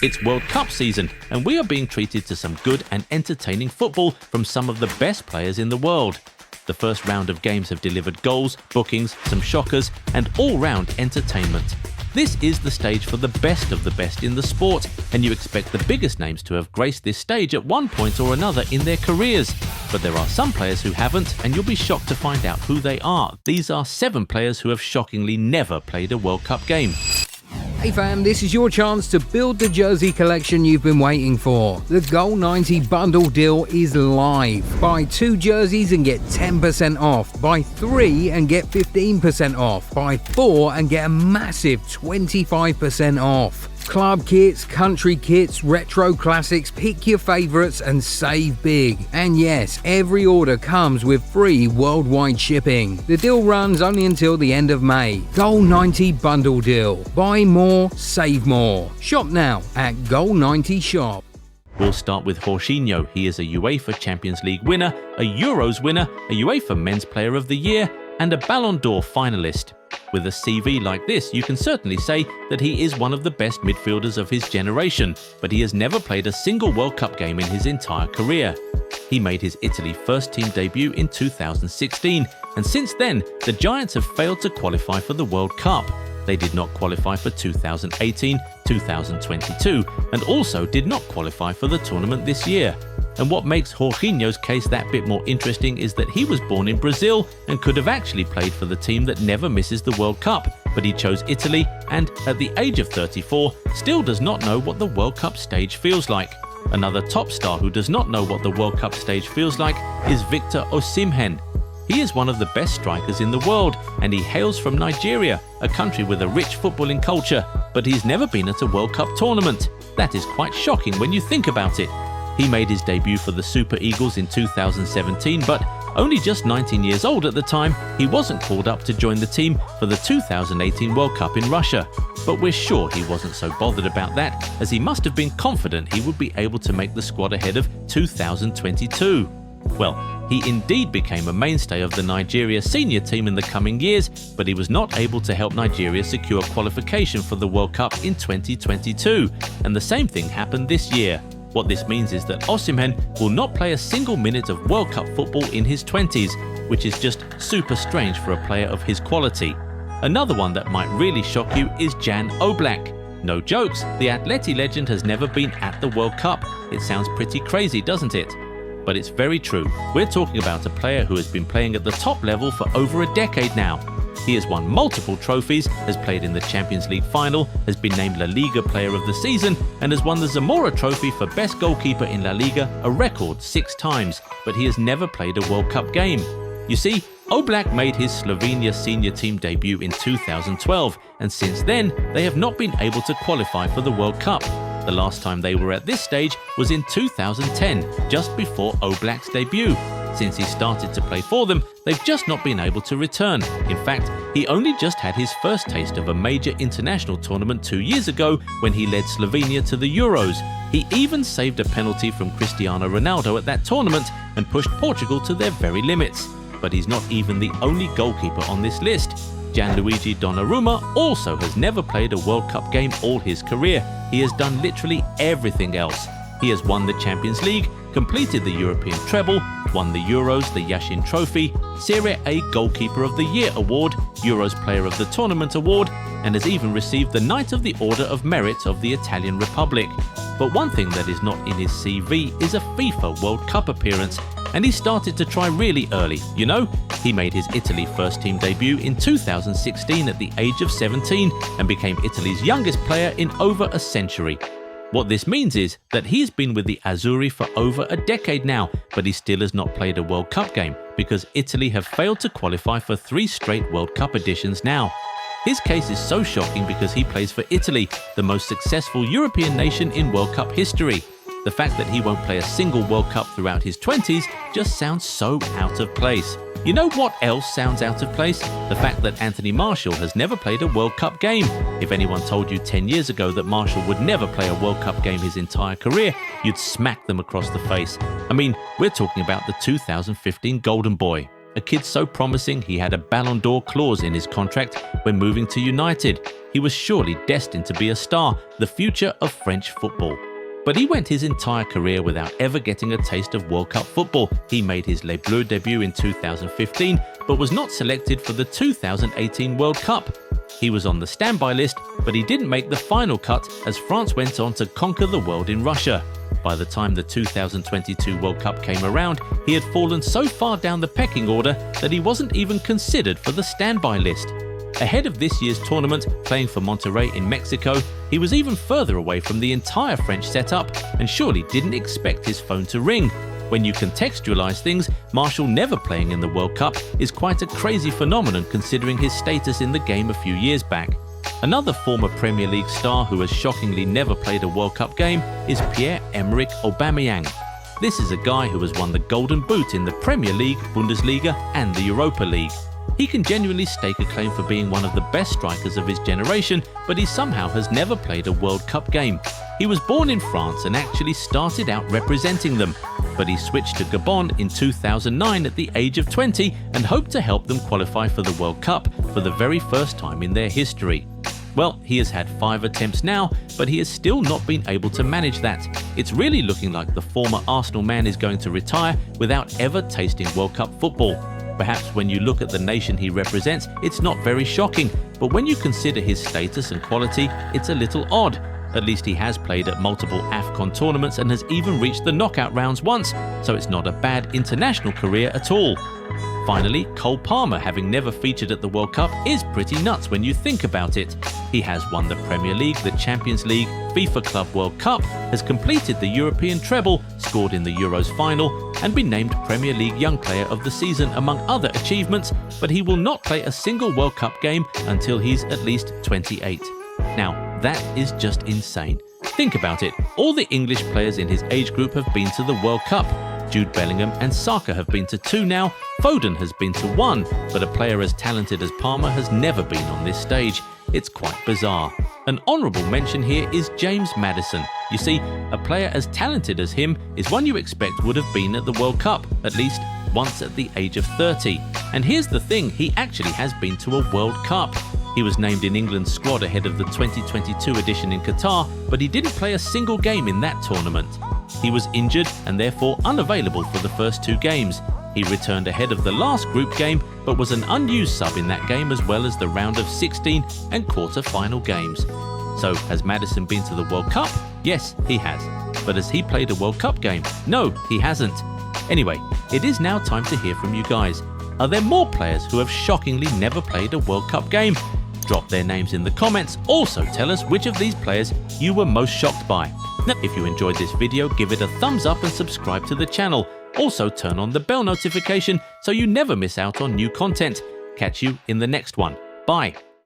It's World Cup season, and we are being treated to some good and entertaining football from some of the best players in the world. The first round of games have delivered goals, bookings, some shockers, and all-round entertainment. This is the stage for the best of the best in the sport, and you expect the biggest names to have graced this stage at one point or another in their careers. But there are some players who haven't, and you'll be shocked to find out who they are. These are 7 players who have shockingly never played a World Cup game. Hey fam, this is your chance to build the jersey collection you've been waiting for. The Goal 90 bundle deal is live. Buy 2 jerseys and get 10% off. Buy 3 and get 15% off. Buy 4 and get a massive 25% off. Club kits, country kits, retro classics, pick your favourites and save big. And yes, every order comes with free worldwide shipping. The deal runs only until the end of May. Goal 90 bundle deal. Buy more, save more. Shop now at Goal 90 Shop. We'll start with Jorginho. He is a UEFA Champions League winner, a Euros winner, a UEFA Men's Player of the Year, and a Ballon d'Or finalist. With a CV like this, you can certainly say that he is one of the best midfielders of his generation, but he has never played a single World Cup game in his entire career. He made his Italy first team debut in 2016, and since then, the Giants have failed to qualify for the World Cup. They did not qualify for 2018, 2022, and also did not qualify for the tournament this year. And what makes Jorginho's case that bit more interesting is that he was born in Brazil and could have actually played for the team that never misses the World Cup, but he chose Italy and, at the age of 34, still does not know what the World Cup stage feels like. Another top star who does not know what the World Cup stage feels like is Victor Osimhen. He is one of the best strikers in the world, and he hails from Nigeria, a country with a rich footballing culture, but he's never been at a World Cup tournament. That is quite shocking when you think about it. He made his debut for the Super Eagles in 2017, but only just 19 years old at the time, he wasn't called up to join the team for the 2018 World Cup in Russia. But we're sure he wasn't so bothered about that, as he must have been confident he would be able to make the squad ahead of 2022. Well, he indeed became a mainstay of the Nigeria senior team in the coming years, but he was not able to help Nigeria secure qualification for the World Cup in 2022, and the same thing happened this year. What this means is that Osimhen will not play a single minute of World Cup football in his 20s, which is just super strange for a player of his quality. Another one that might really shock you is Jan Oblak. No jokes, the Atleti legend has never been at the World Cup. It sounds pretty crazy, doesn't it? But it's very true. We're talking about a player who has been playing at the top level for over a decade now. He has won multiple trophies, has played in the Champions League final, has been named La Liga Player of the Season, and has won the Zamora Trophy for Best Goalkeeper in La Liga a record 6 times, but he has never played a World Cup game. You see, Oblak made his Slovenia senior team debut in 2012, and since then, they have not been able to qualify for the World Cup. The last time they were at this stage was in 2010, just before Oblak's debut. Since he started to play for them, they've just not been able to return. In fact, he only just had his first taste of a major international tournament 2 years ago when he led Slovenia to the Euros. He even saved a penalty from Cristiano Ronaldo at that tournament and pushed Portugal to their very limits. But he's not even the only goalkeeper on this list. Gianluigi Donnarumma also has never played a World Cup game all his career. He has done literally everything else. He has won the Champions League, completed the European treble, won the Euros, the Yashin Trophy, Serie A Goalkeeper of the Year award, Euros Player of the Tournament award, and has even received the Knight of the Order of Merit of the Italian Republic. But one thing that is not in his CV is a FIFA World Cup appearance, and he started to try really early. You know, he made his Italy first team debut in 2016 at the age of 17 and became Italy's youngest player in over a century. What this means is that he's been with the Azzurri for over a decade now, but he still has not played a World Cup game because Italy have failed to qualify for 3 straight World Cup editions now. His case is so shocking because he plays for Italy, the most successful European nation in World Cup history. The fact that he won't play a single World Cup throughout his 20s just sounds so out of place. You know what else sounds out of place? The fact that Anthony Martial has never played a World Cup game. If anyone told you 10 years ago that Martial would never play a World Cup game his entire career, you'd smack them across the face. I mean, we're talking about the 2015 Golden Boy. A kid so promising he had a Ballon d'Or clause in his contract when moving to United. He was surely destined to be a star, the future of French football. But he went his entire career without ever getting a taste of World Cup football. He made his Les Bleus debut in 2015, but was not selected for the 2018 World Cup. He was on the standby list, but he didn't make the final cut as France went on to conquer the world in Russia. By the time the 2022 World Cup came around, he had fallen so far down the pecking order that he wasn't even considered for the standby list. Ahead of this year's tournament, playing for Monterrey in Mexico, he was even further away from the entire French setup and surely didn't expect his phone to ring. When you contextualize things, Martial never playing in the World Cup is quite a crazy phenomenon considering his status in the game a few years back. Another former Premier League star who has shockingly never played a World Cup game is Pierre-Emerick Aubameyang. This is a guy who has won the Golden Boot in the Premier League, Bundesliga and the Europa League. He can genuinely stake a claim for being one of the best strikers of his generation, but he somehow has never played a World Cup game. He was born in France and actually started out representing them, but he switched to Gabon in 2009 at the age of 20 and hoped to help them qualify for the World Cup for the very first time in their history. Well, he has had 5 attempts now, but he has still not been able to manage that. It's really looking like the former Arsenal man is going to retire without ever tasting World Cup football. Perhaps when you look at the nation he represents, it's not very shocking, but when you consider his status and quality, it's a little odd. At least he has played at multiple AFCON tournaments and has even reached the knockout rounds once, so it's not a bad international career at all. Finally, Cole Palmer, having never featured at the World Cup, is pretty nuts when you think about it. He has won the Premier League, the Champions League, FIFA Club World Cup, has completed the European treble, scored in the Euros final, and been named Premier League Young Player of the Season among other achievements, but he will not play a single World Cup game until he's at least 28. Now, that is just insane. Think about it, all the English players in his age group have been to the World Cup. Jude Bellingham and Saka have been to 2 now, Foden has been to 1, but a player as talented as Palmer has never been on this stage. It's quite bizarre. An honourable mention here is James Maddison. You see, a player as talented as him is one you expect would have been at the World Cup, at least once at the age of 30. And here's the thing, he actually has been to a World Cup. He was named in England's squad ahead of the 2022 edition in Qatar, but he didn't play a single game in that tournament. He was injured and therefore unavailable for the first 2 games. He returned ahead of the last group game, but was an unused sub in that game as well as the round of 16 and quarter-final games. So, has Maddison been to the World Cup? Yes, he has. But has he played a World Cup game? No, he hasn't. Anyway, it is now time to hear from you guys. Are there more players who have shockingly never played a World Cup game? Drop their names in the comments. Also tell us which of these players you were most shocked by. Now, if you enjoyed this video, give it a thumbs up and subscribe to the channel. Also turn on the bell notification so you never miss out on new content. Catch you in the next one. Bye.